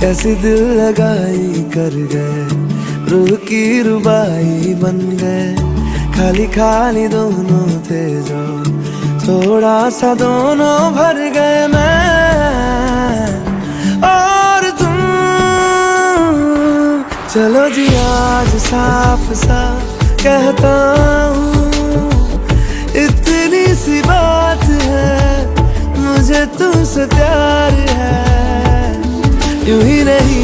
कैसी दिल लगाई कर गए, रूह की रुबाई बन गए। खाली खाली दोनों थे जो थोड़ा सा दोनों भर गए, मैं और तुम। चलो जी आज साफ साफ कहता हूँ, इतनी सी बात है, मुझे तुमसे प्यार है। यूं ही नहीं